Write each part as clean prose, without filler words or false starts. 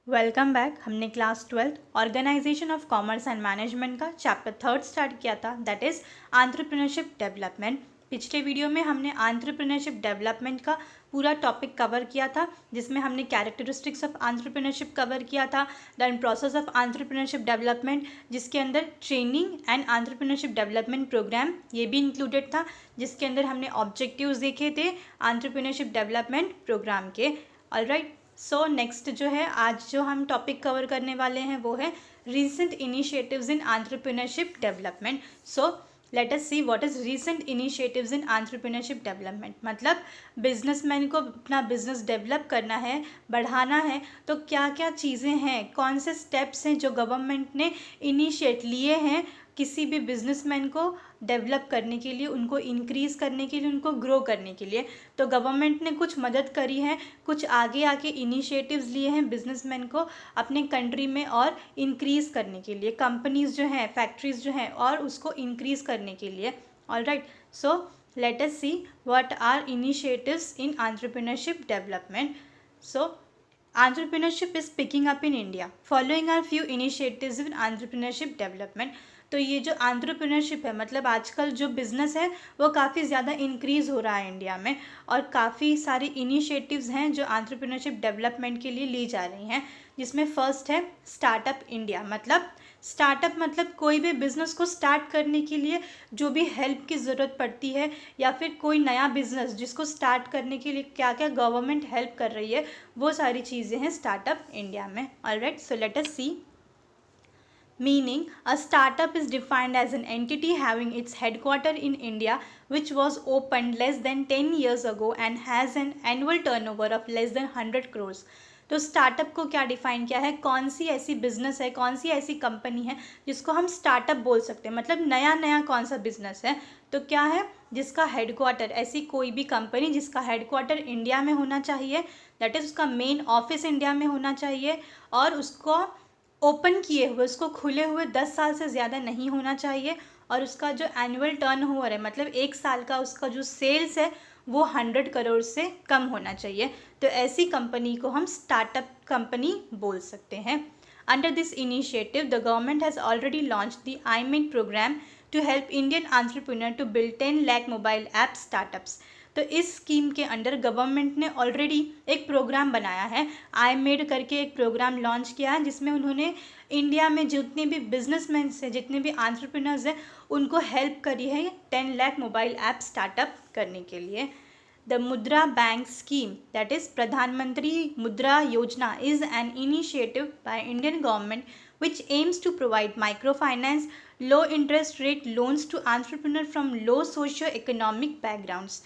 Welcome back. हमने class 12 organisation of commerce and management का chapter 3 start किया था, दैट इज़ एंटरप्रेन्योरशिप डेवलपमेंट। पिछले वीडियो में हमने एंटरप्रेन्योरशिप डेवलपमेंट का पूरा टॉपिक कवर किया था, जिसमें हमने कैरेक्टरिस्टिक्स ऑफ एंटरप्रेन्योरशिप कवर किया था, then process of entrepreneurship development, जिसके अंदर training and entrepreneurship development programme ये भी इंक्लूडेड था, जिसके अंदर हमने ऑब्जेक्टिव्स देखे थे एंटरप्रेन्योरशिप डेवलपमेंट प्रोग्राम के। ऑलराइट, सो नेक्स्ट जो है आज जो हम टॉपिक कवर करने वाले हैं वो है recent initiatives in entrepreneurship development. So let us see what is recent initiatives in entrepreneurship development. मतलब बिजनेसमैन को अपना बिजनेस डेवलप करना है, बढ़ाना है, तो क्या क्या चीज़ें हैं, कौन से स्टेप्स हैं जो गवर्नमेंट ने इनिशिएट लिए हैं किसी भी बिजनेसमैन को डेवलप करने के लिए, उनको इंक्रीज़ करने के लिए, उनको ग्रो करने के लिए। तो गवर्नमेंट ने कुछ मदद करी है, कुछ आगे आके इनिशिएटिव्स लिए हैं बिजनेसमैन को अपने कंट्री में और इंक्रीज़ करने के लिए, कंपनीज़ जो हैं, फैक्ट्रीज़ जो हैं, और उसको इंक्रीज़ करने के लिए। Alright, so let us see what are initiatives in entrepreneurship development. So entrepreneurship is picking up in India. Following are few initiatives in entrepreneurship development. तो ये जो एंटरप्रेन्योरशिप है, मतलब आजकल जो बिज़नेस है वो काफ़ी ज़्यादा इंक्रीज़ हो रहा है इंडिया में, और काफ़ी सारी इनिशिएटिव्स हैं जो एंटरप्रेन्योरशिप डेवलपमेंट के लिए ली जा रही हैं, जिसमें फ़र्स्ट है स्टार्टअप इंडिया। मतलब स्टार्टअप मतलब कोई भी बिज़नेस को स्टार्ट करने के लिए जो भी हेल्प की ज़रूरत पड़ती है, या फिर कोई नया बिज़नेस जिसको स्टार्ट करने के लिए क्या क्या गवर्नमेंट हेल्प कर रही है, वो सारी चीज़ें हैं स्टार्टअप इंडिया में। Alright, so let us see. Meaning, a startup is defined as an entity having its headquarters in India which was opened less than 10 years ago and has an annual turnover of less than 100 crores. तो startup को क्या define किया है, कौन सी ऐसी business है, कौन सी ऐसी कंपनी है जिसको हम स्टार्टअप बोल सकते हैं, मतलब नया नया कौन सा बिजनेस है। तो क्या है, जिसका हेडक्वार्टर, ऐसी कोई भी कंपनी जिसका हेडक्वार्टर इंडिया में होना चाहिए, दैट इज़ उसका मेन ऑफिस इंडिया में होना चाहिए, और उसको ओपन किए हुए, उसको खुले हुए 10 साल से ज़्यादा नहीं होना चाहिए, और उसका जो एनुअल टर्नओवर है, मतलब एक साल का उसका जो सेल्स है वो 100 करोड़ से कम होना चाहिए। तो ऐसी कंपनी को हम स्टार्टअप कंपनी बोल सकते हैं। Under this initiative the government has already launch the iMate programme to help Indian entrepreneur to build 10 lakh mobile app startups. तो इस स्कीम के अंडर गवर्नमेंट ने ऑलरेडी एक प्रोग्राम बनाया है, iMate करके एक प्रोग्राम लॉन्च किया है, जिसमें उन्होंने इंडिया में जितने भी बिजनेसमैन हैं, जितने भी एंटरप्रेन्योर्स हैं, उनको हेल्प करी है 10 लाख मोबाइल ऐप स्टार्टअप करने के लिए। द मुद्रा बैंक स्कीम, दैट इज़ प्रधानमंत्री मुद्रा योजना, is an initiative by Indian government which aims to provide microfinance, low interest rate loans to entrepreneurs from low socio-economic backgrounds.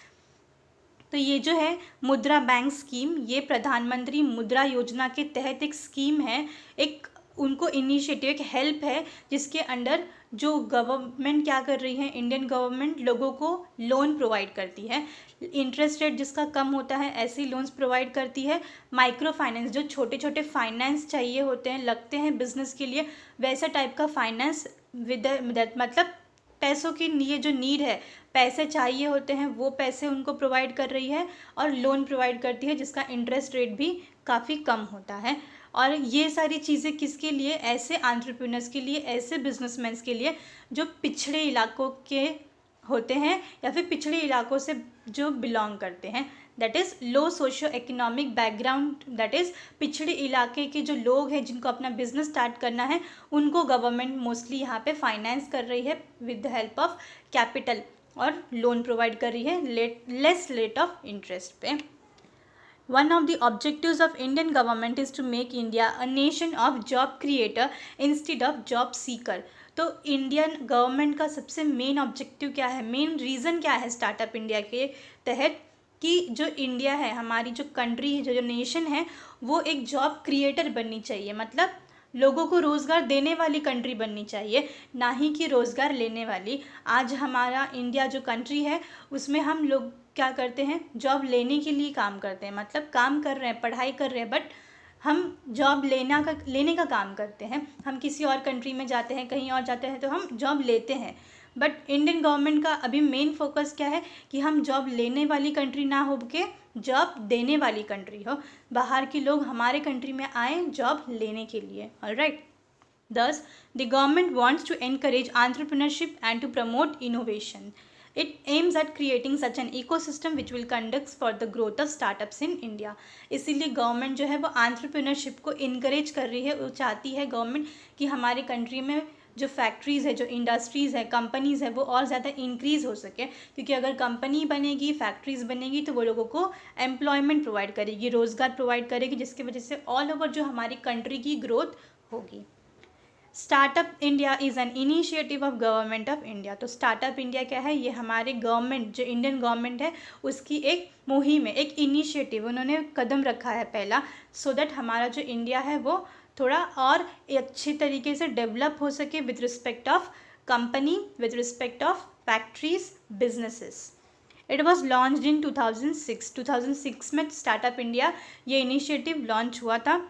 तो ये जो है मुद्रा बैंक स्कीम, ये प्रधानमंत्री मुद्रा योजना के तहत एक स्कीम है, एक उनको इनिशिएटिव, एक हेल्प है, जिसके अंडर जो गवर्नमेंट क्या कर रही है, इंडियन गवर्नमेंट लोगों को लोन प्रोवाइड करती है, इंटरेस्ट रेट जिसका कम होता है ऐसी लोन्स प्रोवाइड करती है। माइक्रो फाइनेंस, जो छोटे छोटे फाइनेंस चाहिए होते हैं, लगते हैं बिजनेस के लिए, वैसा टाइप का फाइनेंस विद मतलब पैसों की ये जो नीड है, पैसे चाहिए होते हैं, वो पैसे उनको प्रोवाइड कर रही है, और लोन प्रोवाइड करती है जिसका इंटरेस्ट रेट भी काफ़ी कम होता है। और ये सारी चीज़ें किसके लिए, ऐसे एंटरप्रेन्योर्स के लिए, ऐसे बिजनेसमैन के लिए जो पिछड़े इलाकों के होते हैं, या फिर पिछड़े इलाकों से जो बिलोंग करते हैं, that is low socio economic background, that is पिछड़े इलाके के जो लोग हैं जिनको अपना बिजनेस स्टार्ट करना है, उनको गवर्नमेंट मोस्टली यहाँ पे फाइनेंस कर रही है with the help of capital, और लोन प्रोवाइड कर रही है लेस रेट ऑफ इंटरेस्ट पे। One of the objectives of Indian government is to make India a nation of job creator instead of job seeker. तो Indian government का सबसे main objective क्या है, मेन रीज़न क्या है स्टार्टअप इंडिया के तहत, कि जो इंडिया है, हमारी जो कंट्री है, जो नेशन है, वो एक जॉब क्रिएटर बननी चाहिए, मतलब लोगों को रोज़गार देने वाली कंट्री बननी चाहिए, ना ही कि रोज़गार लेने वाली। आज हमारा इंडिया जो कंट्री है, उसमें हम लोग क्या करते हैं, जॉब लेने के लिए काम करते हैं, मतलब काम कर रहे हैं, पढ़ाई कर रहे हैं, बट हम जॉब लेने का काम करते हैं। हम किसी और कंट्री में जाते हैं, कहीं और जाते हैं, तो हम जॉब लेते हैं, बट इंडियन गवर्नमेंट का अभी मेन फोकस क्या है कि हम जॉब लेने वाली कंट्री ना हो के जॉब देने वाली कंट्री हो, बाहर के लोग हमारे कंट्री में आए जॉब लेने के लिए। Alright, thus the government wants to encourage entrepreneurship and to promote innovation. It aims at creating such an ecosystem which will conduct for the growth of startups in India. इसीलिए government जो है वो entrepreneurship को encourage कर रही है। वो चाहती है गवर्नमेंट कि हमारे कंट्री में जो फैक्ट्रीज़ है, जो इंडस्ट्रीज़ है, कंपनीज़ है, वो और ज़्यादा इंक्रीज़ हो सके, क्योंकि अगर कंपनी बनेगी, फैक्ट्रीज़ बनेगी तो वो लोगों को एम्प्लॉयमेंट प्रोवाइड करेगी, रोज़गार प्रोवाइड करेगी, जिसकी वजह से ऑल ओवर जो हमारी कंट्री की ग्रोथ होगी। Startup India is an initiative of government of India. तो स्टार्टअप इंडिया क्या है, ये हमारे गवर्नमेंट जो इंडियन गवर्नमेंट है उसकी एक मुहिम है, एक इनिशिएटिव उन्होंने कदम रखा है पहला, सो दैट हमारा जो इंडिया है वो थोड़ा और अच्छी तरीके से डेवलप हो सके with respect of company, with respect of factories, businesses. It was launched in 2006। 2006 में स्टार्टअप इंडिया ये इनिशिएटिव लॉन्च हुआ था।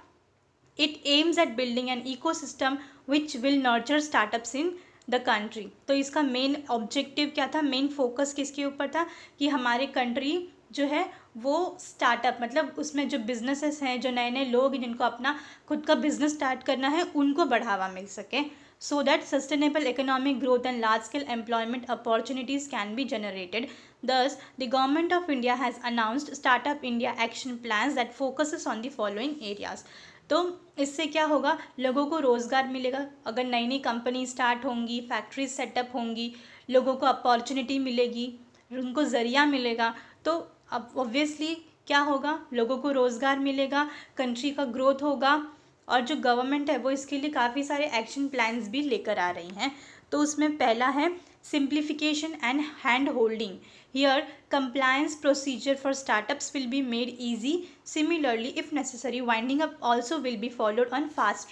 It aims at building an ecosystem which will nurture startups in the country। तो इसका main objective क्या था, main focus किसके ऊपर था कि हमारे कंट्री जो है वो स्टार्टअप, मतलब उसमें जो बिजनेसेस हैं, जो नए नए लोग हैं जिनको अपना खुद का बिजनेस स्टार्ट करना है, उनको बढ़ावा मिल सके, so that sustainable economic growth and large scale employment opportunities can be generated. Thus, the government of India has announced Startup India action plans that focuses on the following areas। तो इससे क्या होगा, लोगों को रोज़गार मिलेगा, अगर नई नई कंपनी स्टार्ट होंगी, फैक्ट्रीज सेटअप होंगी, लोगों को अपॉर्चुनिटी मिलेगी, उनको ज़रिया मिलेगा, तो अब ऑब्वियसली क्या होगा, लोगों को रोज़गार मिलेगा, कंट्री का ग्रोथ होगा, और जो गवर्नमेंट है वो इसके लिए काफ़ी सारे एक्शन प्लान्स भी लेकर आ रही हैं। तो उसमें पहला है simplification and hand holding. Here compliance procedure for startups will be made easy. Similarly, if necessary, winding up also will be followed on fast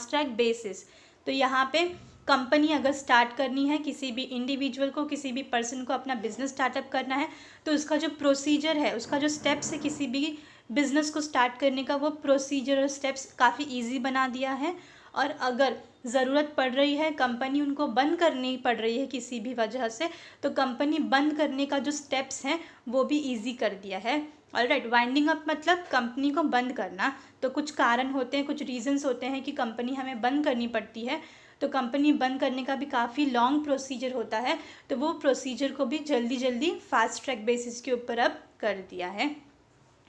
track basis। तो यहाँ पे कंपनी अगर स्टार्ट करनी है, किसी भी इंडिविजुअल को, किसी भी पर्सन को अपना बिजनेस स्टार्टअप करना है, तो उसका जो प्रोसीजर है, उसका जो स्टेप्स है किसी भी बिजनेस को स्टार्ट करने का, वो प्रोसीजर और स्टेप्स काफ़ी ईजी बना दिया है। और अगर ज़रूरत पड़ रही है, कंपनी उनको बंद करनी पड़ रही है किसी भी वजह से, तो कंपनी बंद करने का जो स्टेप्स हैं वो भी इजी कर दिया है। ऑलराइट, वाइंडिंग अप मतलब कंपनी को बंद करना। तो कुछ कारण होते हैं, कुछ रीजंस होते हैं कि कंपनी हमें बंद करनी पड़ती है, तो कंपनी बंद करने का भी काफ़ी लॉन्ग प्रोसीजर होता है, तो वो प्रोसीजर को भी जल्दी जल्दी फास्ट ट्रैक बेसिस के ऊपर अब कर दिया है।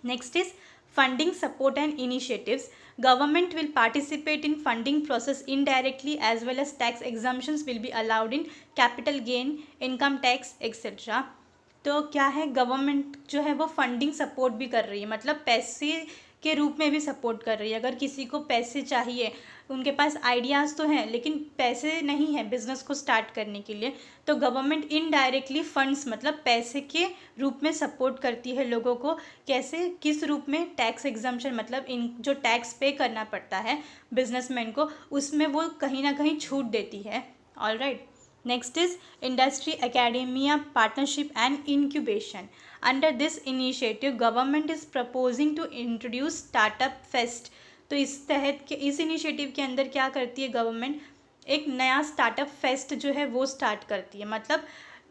Next is funding support and initiatives। Government will participate in funding process indirectly as well as tax exemptions will be allowed in capital gain, income tax etc। तो क्या है, गवर्नमेंट जो है वो फंडिंग सपोर्ट भी कर रही है, मतलब पैसे के रूप में भी सपोर्ट कर रही है। अगर किसी को पैसे चाहिए, उनके पास आइडियाज़ तो हैं लेकिन पैसे नहीं है बिज़नेस को स्टार्ट करने के लिए, तो गवर्नमेंट इनडायरेक्टली फंड्स मतलब पैसे के रूप में सपोर्ट करती है लोगों को। कैसे, किस रूप में, टैक्स एग्जम्पशन, मतलब इन जो टैक्स पे करना पड़ता है बिजनेसमैन को, उसमें वो कहीं ना कहीं छूट देती है। Alright, next is industry academia partnership and incubation। under this initiative government is proposing to introduce startup fest। तो इस तहत के इस इनिशिएटिव के अंदर क्या करती है गवर्नमेंट, एक नया स्टार्टअप फेस्ट जो है वो स्टार्ट करती है, मतलब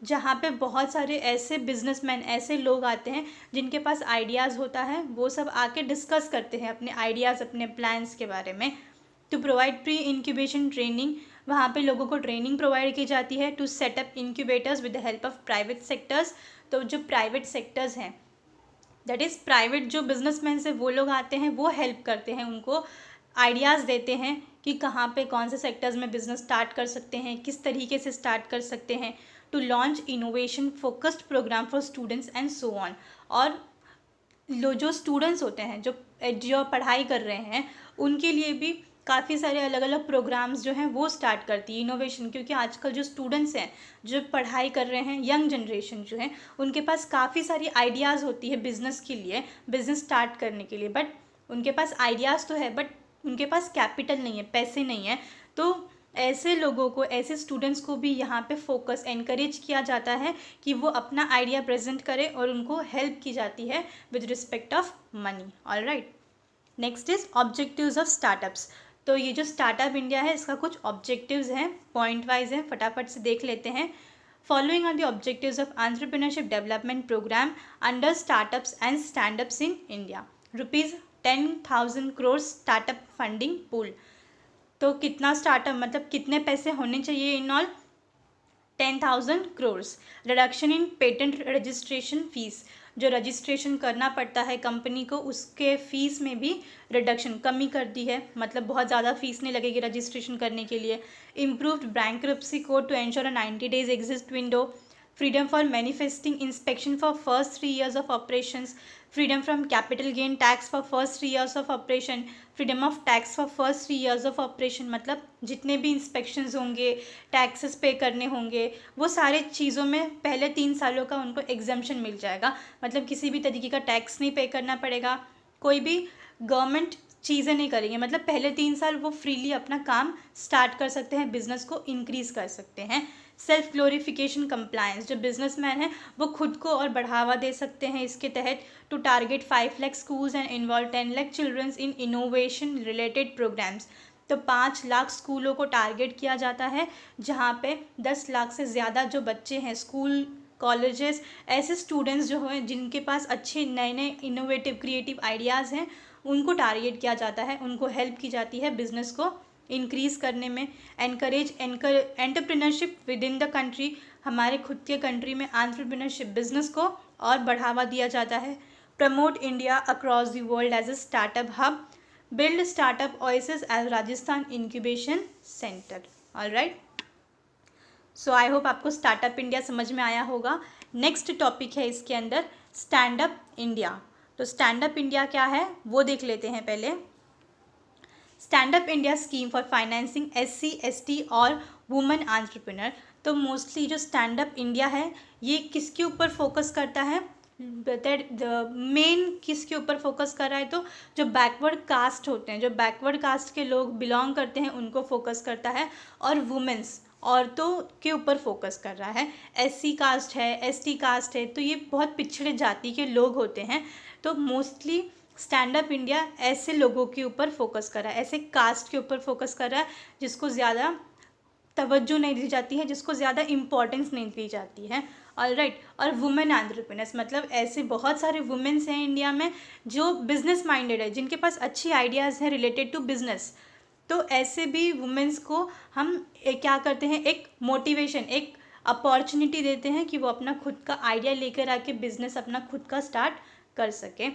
जहाँ पे बहुत सारे ऐसे बिजनेसमैन, ऐसे लोग आते हैं जिनके पास आइडियाज़ होता है, वो सब आके डिस्कस करते हैं अपने आइडियाज़, अपने प्लान्स के बारे में। To provide pre incubation training, वहाँ पे लोगों को ट्रेनिंग प्रोवाइड की जाती है। To set up incubators with the help of private sectors. तो जो प्राइवेट सेक्टर्स हैं, दैट इज़ प्राइवेट जो बिजनेसमैन से वो लोग आते हैं, वो हेल्प करते हैं, उनको आइडियाज़ देते हैं कि कहाँ पे कौन से सेक्टर्स में बिज़नेस स्टार्ट कर सकते हैं, किस तरीके से स्टार्ट कर सकते हैं। To launch innovation focused programme for students and so on. और जो स्टूडेंट्स होते हैं, जो पढ़ाई कर रहे हैं, उनके लिए भी काफ़ी सारे अलग अलग प्रोग्राम्स जो हैं वो स्टार्ट करती है इनोवेशन, क्योंकि आजकल जो स्टूडेंट्स हैं, जो पढ़ाई कर रहे हैं, यंग जनरेशन जो है, उनके पास काफ़ी सारी आइडियाज़ होती है बिज़नेस के लिए, बिज़नेस स्टार्ट करने के लिए, बट उनके पास आइडियाज़ तो है, बट उनके पास कैपिटल नहीं है, पैसे नहीं है। तो ऐसे लोगों को, ऐसे स्टूडेंट्स को भी यहाँ पे फोकस, एनकरेज किया जाता है कि वो अपना आइडिया प्रेजेंट करें और उनको हेल्प की जाती है with respect of money. Alright, next is objectives of startups. तो ये जो स्टार्टअप इंडिया है इसका कुछ ऑब्जेक्टिव्स हैं, पॉइंट वाइज हैं, फटाफट से देख लेते हैं। Following are the objectives of entrepreneurship development programme under startups and standups in India. ₹10,000 crore startup funding pool. तो कितना स्टार्टअप मतलब कितने पैसे होने चाहिए in all? 10,000 crore. Reduction in patent registration fees, जो रजिस्ट्रेशन करना पड़ता है कंपनी को उसके फीस में भी रिडक्शन, कमी कर दी है, मतलब बहुत ज़्यादा फीस नहीं लगेगी रजिस्ट्रेशन करने के लिए। Improved bankruptcy code to ensure a 90 days exist window. Freedom for manifesting inspection for first 3 years of operations. Freedom from capital gain tax for first 3 years of operation. Freedom of tax for first 3 years of operation, मतलब जितने भी inspections होंगे, taxes पे करने होंगे, वो सारे चीज़ों में पहले 3 सालों का उनको एग्जम्पशन मिल जाएगा। मतलब किसी भी तरीके का टैक्स नहीं पे करना पड़ेगा, कोई भी गवर्नमेंट चीज़ें नहीं करेंगे, मतलब पहले 3 साल वो फ्रीली अपना काम स्टार्ट कर सकते हैं, बिजनेस को इंक्रीज कर सकते हैं। सेल्फ ग्लोरिफिकेशन कंप्लायंस, जो बिजनेसमैन हैं वो खुद को और बढ़ावा दे सकते हैं इसके तहत। To target 5 lakh schools and involve 10 lakh childrens in innovation related programmes. तो 5 लाख स्कूलों को टारगेट किया जाता है, जहाँ पे 10 लाख से ज़्यादा जो बच्चे हैं, स्कूल कॉलेजेस, ऐसे स्टूडेंट्स जो हैं जिनके पास अच्छे नए नए इनोवेटिव क्रिएटिव आइडियाज़ हैं, उनको टारगेट किया जाता है, उनको हेल्प की जाती है बिजनेस को इंक्रीज़ करने में। Encourage entrepreneurship with in the country, हमारे खुद के कंट्री में एंटरप्रेन्योरशिप बिजनेस को और बढ़ावा दिया जाता है। Promote India across the world as a startup hub. Build startup oasis as Rajasthan incubation centre. Alright, so I hope आपको स्टार्टअप इंडिया समझ में आया होगा। नेक्स्ट टॉपिक है इसके अंदर स्टैंड अप इंडिया। तो स्टैंड अप इंडिया क्या है वो देख लेते हैं पहले। Stand up India scheme for financing SC ST और वुमेन एंटरप्रेन्योर। तो मोस्टली जो स्टैंड अप इंडिया है ये किसके ऊपर फोकस करता है? मेन किसके ऊपर फोकस कर रहा है? तो जो बैकवर्ड कास्ट होते हैं, जो बैकवर्ड कास्ट के लोग बिलोंग करते हैं उनको फोकस करता है, और वुमेन्स औरतों के ऊपर फोकस कर रहा है। SC कास्ट है, ST कास्ट है, तो ये बहुत पिछड़े जाति के लोग होते हैं। तो मोस्टली स्टैंड अप इंडिया ऐसे लोगों के ऊपर फोकस कर रहा है, ऐसे कास्ट के ऊपर फोकस कर रहा है जिसको ज़्यादा तवज्जो नहीं दी जाती है, जिसको ज़्यादा इम्पोर्टेंस नहीं दी जाती है। ऑलराइट, और वुमेन एंटरप्रेन्योर्स, मतलब ऐसे बहुत सारे वुमेन्स हैं इंडिया में जो बिजनेस माइंडेड है, जिनके पास अच्छी आइडियाज़ हैं रिलेटेड टू बिजनेस। तो ऐसे भी वुमेन्स को हम क्या करते हैं, एक मोटिवेशन, एक अपॉर्चुनिटी देते हैं कि वो अपना खुद का आइडिया लेकर आके बिजनेस अपना खुद का स्टार्ट कर सके।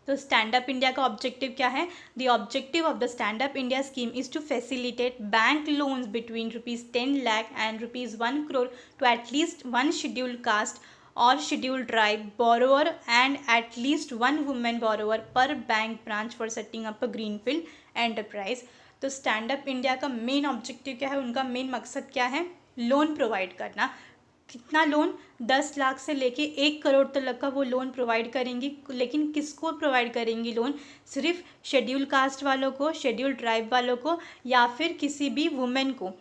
तो स्टैंड अप इंडिया का ऑब्जेक्टिव क्या है? The objective of the stand up India scheme is to facilitate bank loans between ₹10 lakh and ₹1 crore to at least 1 scheduled caste और scheduled tribe borrower and at least 1 woman borrower per bank branch for setting up a greenfield enterprise। तो stand up India का main objective क्या है, उनका main मकसद क्या है? Loan provide करना। कितना लोन? 10 लाख से लेके 1 करोड़ तक का वो लोन प्रोवाइड करेंगी। लेकिन किसको प्रोवाइड करेंगी लोन? सिर्फ शेड्यूल कास्ट वालों को, शेड्यूल ट्राइब वालों को, या फिर किसी भी वुमेन को।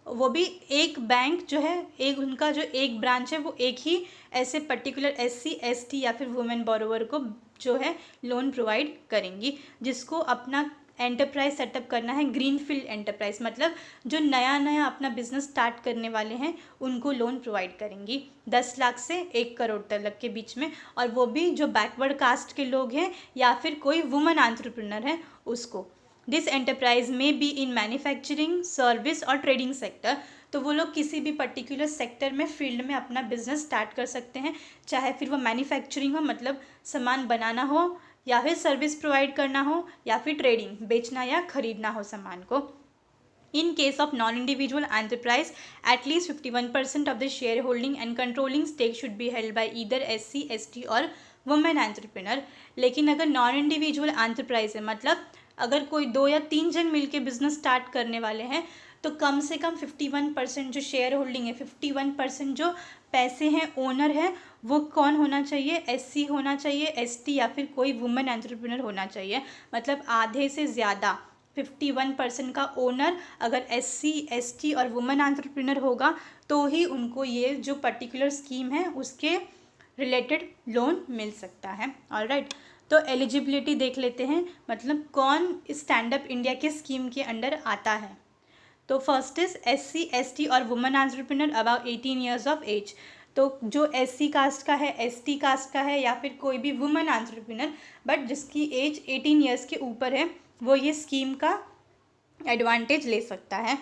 वो भी एक बैंक जो है, एक उनका जो एक ब्रांच है वो एक ही ऐसे पर्टिकुलर SC ST या फिर वुमेन बोरोवर को जो है लोन प्रोवाइड करेंगी, जिसको अपना एंटरप्राइज सेटअप करना है, ग्रीनफील्ड एंटरप्राइज, मतलब जो नया नया अपना बिजनेस स्टार्ट करने वाले हैं उनको लोन प्रोवाइड करेंगी 10 लाख से 1 करोड़ तक के बीच में, और वो भी जो बैकवर्ड कास्ट के लोग हैं या फिर कोई वुमेन एंटरप्रेन्योर है उसको। दिस एंटरप्राइज में बी इन मैन्युफैक्चरिंग, सर्विस और ट्रेडिंग सेक्टर। तो वो लोग किसी भी पर्टिकुलर सेक्टर में, फील्ड में अपना बिजनेस स्टार्ट कर सकते हैं, चाहे फिर वो मैन्युफैक्चरिंग हो, मतलब सामान बनाना हो, या फिर सर्विस प्रोवाइड करना हो, या फिर ट्रेडिंग, बेचना या खरीदना हो सामान को। In case of non-individual enterprise, at least 51% of the shareholding and controlling stake should be held by either SC ST और वुमेन एंटरप्रेन्योर। लेकिन अगर नॉन इंडिविजुअल एंटरप्राइज है, मतलब अगर कोई 2 या 3 जन मिलके बिजनेस स्टार्ट करने वाले हैं, तो कम से कम 51% जो शेयर होल्डिंग है, 51% जो पैसे हैं, ओनर है, वो कौन होना चाहिए? SC होना चाहिए, ST या फिर कोई वुमेन एंटरप्रेन्योर होना चाहिए। मतलब आधे से ज़्यादा 51% का ओनर अगर SC ST और वुमेन एंटरप्रेन्योर होगा तो ही उनको ये जो पर्टिकुलर स्कीम है उसके रिलेटेड लोन मिल सकता है। ऑलराइट, तो एलिजिबिलिटी देख लेते हैं, मतलब कौन स्टैंड अप इंडिया के स्कीम के अंडर आता है। तो फर्स्ट इज SC ST और women entrepreneur about 18 years of age. तो जो SC कास्ट का है, ST कास्ट का है, या फिर कोई भी वुमेन एंटरप्रेन्योर बट जिसकी एज 18 ईयर्स के ऊपर है, वो ये स्कीम का एडवांटेज ले सकता है।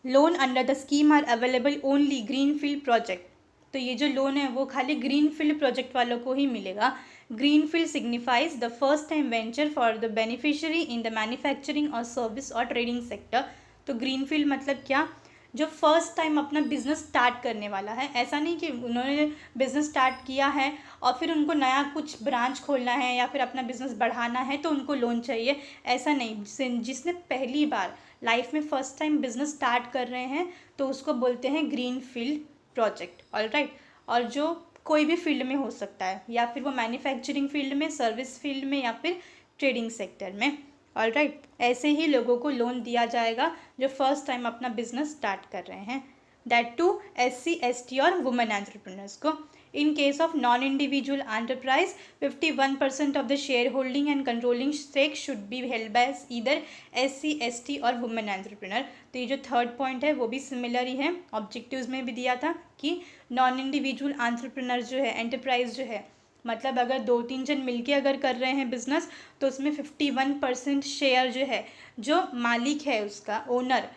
Loan under the scheme are available only greenfield project. तो ये जो लोन है वो खाली ग्रीनफील्ड प्रोजेक्ट वालों को ही मिलेगा। Greenfield signifies the first time venture for the beneficiary in the manufacturing और सर्विस और ट्रेडिंग सेक्टर। तो ग्रीनफील्ड मतलब क्या, जो फर्स्ट टाइम अपना बिजनेस स्टार्ट करने वाला है। ऐसा नहीं कि उन्होंने बिजनेस स्टार्ट किया है और फिर उनको नया कुछ ब्रांच खोलना है या फिर अपना बिजनेस बढ़ाना है तो उनको लोन चाहिए, ऐसा नहीं। जिसने पहली बार लाइफ में फर्स्ट टाइम बिजनेस स्टार्ट कर रहे हैं तो उसको बोलते हैं ग्रीन फील्ड प्रोजेक्ट, ऑलराइट। और जो कोई भी फील्ड में हो सकता है, या फिर वो मैन्युफैक्चरिंग फील्ड में, सर्विस फील्ड में, या फिर ट्रेडिंग सेक्टर में, ऑलराइट। ऐसे ही लोगों को लोन दिया जाएगा जो फर्स्ट टाइम अपना बिजनेस स्टार्ट कर रहे हैं, दैट टू SC ST और वुमेन एंटरप्रेन्योर्स को। In case of non-individual enterprise, 51% of the shareholding and controlling stake should be held by either SC ST और women entrepreneur। तो ये जो थर्ड पॉइंट है वो भी सिमिलर ही है, ऑब्जेक्टिव्स में भी दिया था कि नॉन इंडिविजुअल एंटरप्रेन्योर जो है, एंटरप्राइज जो है, मतलब अगर 2-3 जन मिलके अगर कर रहे हैं बिजनेस तो उसमें 51% शेयर जो है, जो मालिक है उसका, ओनर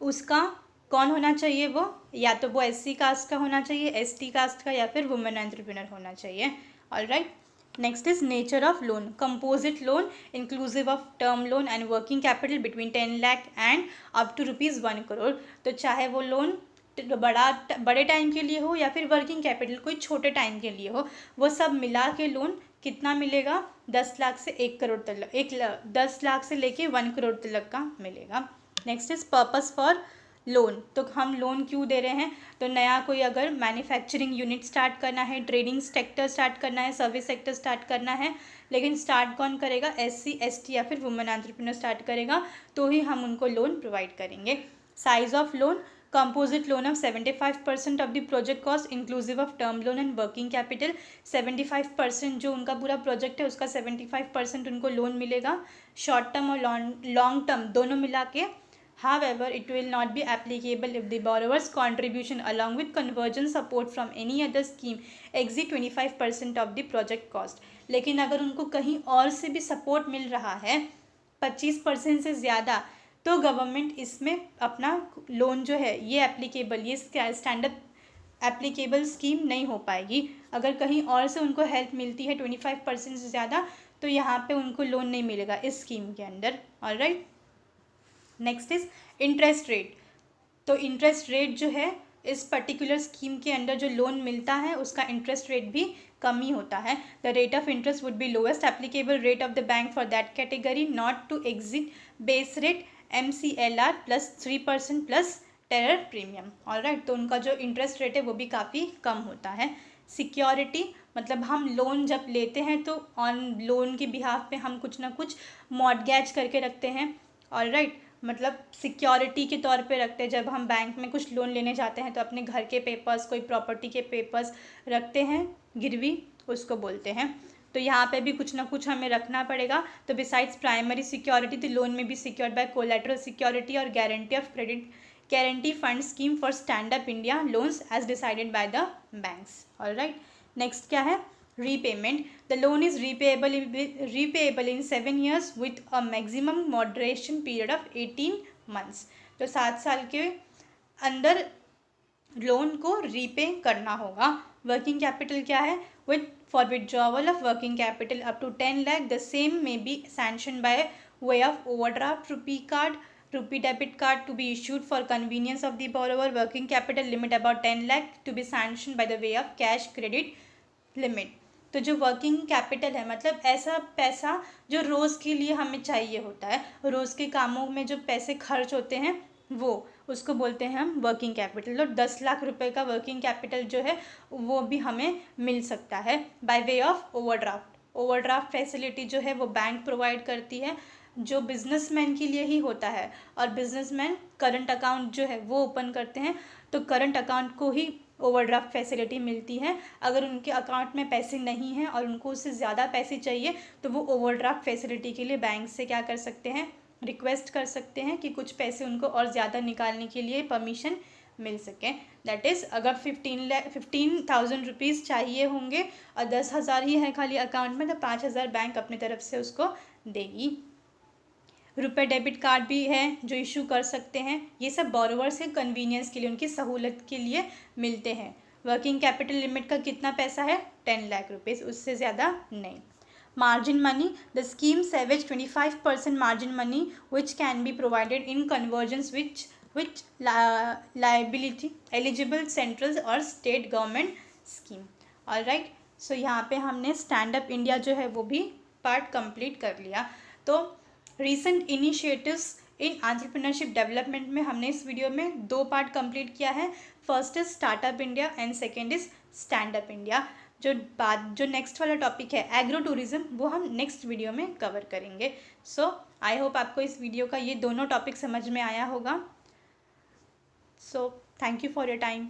उसका कौन होना चाहिए, वो या तो वो SC कास्ट का होना चाहिए, ST कास्ट का, या फिर वुमेन एंटरप्रेन्योर होना चाहिए, alright. Next is nature of loan. Composite loan inclusive of term loan and working capital between 10 lakh and up to ₹1 crore. तो चाहे वो लोन बड़े टाइम के लिए हो या फिर वर्किंग कैपिटल कोई छोटे टाइम के लिए हो, वो सब मिला के लोन कितना मिलेगा, 10 लाख से 1 करोड़ तक, 10 लाख से लेके 1 करोड़ तक का मिलेगा। Next is purpose for loan. तो हम लोन क्यों दे रहे हैं, तो नया कोई अगर मैन्युफैक्चरिंग यूनिट स्टार्ट करना है, ट्रेडिंग सेक्टर स्टार्ट करना है, सर्विस सेक्टर स्टार्ट करना है, लेकिन स्टार्ट कौन करेगा, SC ST या फिर वुमेन एंटरप्रेन्योर स्टार्ट करेगा, तो ही हम उनको लोन प्रोवाइड करेंगे। Size of loan, composite loan of 75% of the project cost inclusive of term loan and working capital. 75% जो उनका पूरा प्रोजेक्ट है उसका 75% उनको लोन मिलेगा, शॉर्ट टर्म और लॉन्ग टर्म दोनों मिला के। However, it will not be applicable if the borrower's contribution along with conversion support from any other scheme exceed 25% of the project cost। लेकिन अगर उनको कहीं और से भी सपोर्ट मिल रहा है 25% से ज़्यादा, तो गवर्नमेंट इसमें अपना लोन जो है ये एप्लीकेबल, ये स्टैंडअप एप्लीकेबल स्कीम नहीं हो पाएगी। अगर कहीं और से उनको हेल्प मिलती है 25% से ज़्यादा, तो यहाँ पे उनको लोन नहीं मिलेगा इस स्कीम के under, alright. Next is interest rate. तो इंटरेस्ट रेट जो है इस पर्टिकुलर स्कीम के अंडर जो लोन मिलता है उसका इंटरेस्ट रेट भी कम ही होता है। The rate of interest would be lowest applicable rate of the bank for that category not to exceed base rate MCLR plus 3% plus terror premium, alright. तो उनका जो इंटरेस्ट रेट है वो भी काफ़ी कम होता है। सिक्योरिटी, मतलब हम लोन जब लेते हैं तो ऑन लोन के बिहाफ पे हम कुछ ना कुछ मॉर्टगेज करके रखते हैं, ऑलराइट। मतलब सिक्योरिटी के तौर पे रखते हैं। जब हम बैंक में कुछ लोन लेने जाते हैं तो अपने घर के पेपर्स, कोई प्रॉपर्टी के पेपर्स रखते हैं गिरवी, उसको बोलते हैं। तो यहाँ पे भी कुछ ना कुछ हमें रखना पड़ेगा। तो बिसाइड्स प्राइमरी सिक्योरिटी, तो लोन में भी सिक्योर्ड बाय कोलैटरल सिक्योरिटी और guarantee of credit, guarantee fund scheme for stand up India loans as decided by the banks, alright. Next क्या है, repayment। The loan is repayable in 7 years with a maximum moderation period of 18 months। तो 7 साल के अंदर loan को repay करना होगा। Working capital क्या है, with for withdrawal of working capital up to 10 lakh the same may be sanction by way of overdraft, RuPay card, RuPay debit card to be issued for convenience of the borrower. Working capital limit about 10 lakh to be sanction by the way of cash credit limit. तो जो working capital है मतलब ऐसा पैसा जो रोज़ के लिए हमें चाहिए होता है, रोज़ के कामों में जो पैसे खर्च होते हैं वो, उसको बोलते हैं हम वर्किंग कैपिटल। और 10 लाख रुपए का वर्किंग कैपिटल जो है वो भी हमें मिल सकता है bye way of overdraft. Overdraft facility जो है वो बैंक प्रोवाइड करती है, जो बिजनेसमैन के लिए ही होता है। और बिजनेसमैन करंट अकाउंट जो है वो ओपन करते हैं, तो करंट अकाउंट को ही ओवरड्राफ्ट फैसिलिटी मिलती है। अगर उनके अकाउंट में पैसे नहीं हैं और उनको उससे ज़्यादा पैसे चाहिए तो वो ओवरड्राफ्ट फैसिलिटी के लिए बैंक से क्या कर सकते हैं, रिक्वेस्ट कर सकते हैं कि कुछ पैसे उनको और ज़्यादा निकालने के लिए परमिशन मिल सके। दैट इज़ अगर 15,000 रुपीज़ चाहिए होंगे और 10,000 ही है खाली अकाउंट में तो 5,000 बैंक अपनी तरफ से उसको देगी। रुपए डेबिट कार्ड भी है जो इशू कर सकते हैं। ये सब बोरोवर्स के कन्वीनियंस के लिए, उनकी सहूलत के लिए मिलते हैं। वर्किंग कैपिटल लिमिट का कितना पैसा है, 10 लाख रुपीज़, उससे ज़्यादा नहीं। Margin money, the scheme savage 25% margin money which can be provided in convergence which liability eligible central और state government scheme. Alright, so यहाँ पे हमने स्टैंड अप इंडिया जो है वो भी पार्ट कंप्लीट कर लिया। तो रीसेंट इनिशिएटिव्स इन एंटरप्रेन्योरशिप डेवलपमेंट में हमने इस वीडियो में 2 पार्ट कंप्लीट किया है। First is startup India and second is stand up India. जो नेक्स्ट वाला टॉपिक है एग्रो टूरिज्म, वो हम नेक्स्ट वीडियो में कवर करेंगे। सो आई होप आपको इस वीडियो का ये दोनों टॉपिक समझ में आया होगा। So thank you for your time.